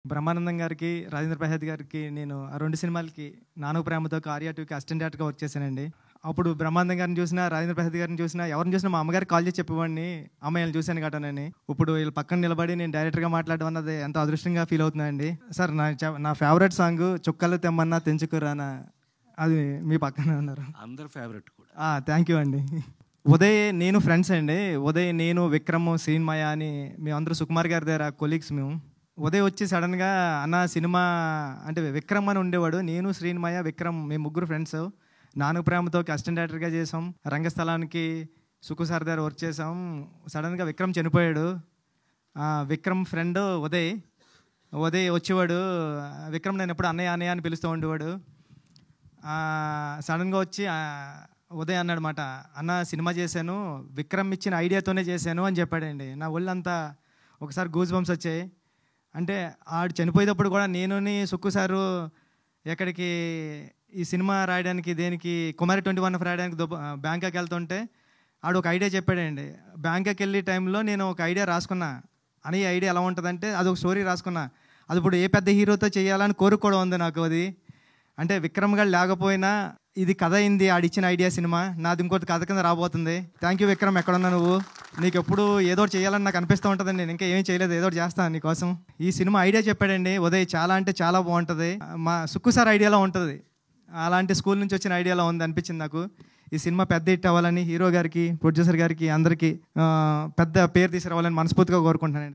బ్రహ్మానందం గారికి, రాజేంద్ర ప్రసాద్ గారికి నేను ఆ 2 సినిమాలకి 'నాను ప్రేమతో', 'కార్య 2'కి అసిస్టెంట్ డైరెక్టర్‌గా వర్క్ చేశానండి. అప్పుడు బ్రహ్మానందం గారిని చూసినా, రాజేంద్ర ప్రసాద్ గారిని చూసినా, ఎవరిని చూసినా మా అమ్మగారికి కాల్ చేసి చెప్పేవాడిని, అమ్మ ఈళ్ళని చూశాను గటానని. ఇప్పుడు వీళ్ళ పక్కన నిలబడి నేను డైరెక్టర్‌గా మాట్లాడడం అన్నది ఎంతో అదృష్టంగా ఫీల్ అవుతున్నానండి. సార్ నా ఫేవరెట్ సాంగ్ 'చుక్కలు తెమ్మన్నా తెంచుకురానా' అది మీ పక్కనే ఉన్నారు. అందరు ఫేవరెట్ కూడా. థ్యాంక్ యూ అండి. ఉదయ్ నేను ఫ్రెండ్స్ అండి. ఉదయ్, నేను, విక్రమ్, శ్రీన్మయ అని మేమందరూ సుకుమార్ గారి దగ్గర కొలీగ్స్ మేము. ఉదయ్ వచ్చి సడన్గా అన్న సినిమా అంటే విక్రమ్ అని ఉండేవాడు. నేను, శ్రీన్మయ, విక్రమ్ మేము ముగ్గురు ఫ్రెండ్స్. 'నాను ప్రేమతో'కి అసిస్టెంట్ డైరెక్టర్గా చేసాం. రంగస్థలానికి సుకు సార్ దగ్గర వర్క్ చేసాం. సడన్గా విక్రమ్ చనిపోయాడు. విక్రమ్ ఫ్రెండ్ ఉదయ్ వచ్చేవాడు. విక్రమ్ నేను ఎప్పుడు అన్నయ్య అన్నయ్య అని పిలుస్తూ ఉండేవాడు. సడన్గా వచ్చి ఉదయ్ అన్నాడనమాట, అన్న సినిమా చేశాను, విక్రమ్ ఇచ్చిన ఐడియాతోనే చేశాను అని చెప్పాడండి. నా ఒళ్ళంతా ఒకసారి గూస్ బంప్స్ వచ్చాయి. అంటే ఆడు చనిపోయేటప్పుడు కూడా నేనుని సుక్కు సారు ఎక్కడికి ఈ సినిమా రాయడానికి దేనికి కుమారి 21 రాయడానికి బ్యాంకాక్ వెళ్తుంటే ఆడు ఒక ఐడియా చెప్పాడండి. బ్యాంకాక్ వెళ్ళే టైంలో నేను ఒక ఐడియా రాసుకున్నా. అని ఐడియా ఎలా ఉంటుందంటే అది ఒక స్టోరీ రాసుకున్నా. అది ఇప్పుడు ఏ పెద్ద హీరోతో చేయాలని కోరిక కూడా ఉంది నాకు. అది అంటే విక్రమ్ గారు లేకపోయినా ఇది కథ అయింది ఆడిచ్చిన ఐడియా సినిమా. నాది ఇంకోటి కథ కింద రాబోతుంది. థ్యాంక్ యూ విక్రమ్, ఎక్కడున్నా నువ్వు. నీకు ఎప్పుడు ఏదో చేయాలని నాకు అనిపిస్తూ ఉంటుందండి. నేను ఇంకా ఏం చేయలేదు, ఏదో చేస్తాను నీకోసం. ఈ సినిమా ఐడియా చెప్పాడండి ఉదయ్, చాలా అంటే చాలా బాగుంటుంది. మా సుక్కు సార్ ఐడియాలో ఉంటుంది. అలాంటి స్కూల్ నుంచి వచ్చిన ఐడియాలో ఉంది అనిపించింది నాకు. ఈ సినిమా పెద్ద హిట్ అవ్వాలని హీరో గారికి, ప్రొడ్యూసర్ గారికి అందరికీ పెద్ద పేరు తీసుకురావాలని మనస్ఫూర్తిగా కోరుకుంటున్నాను.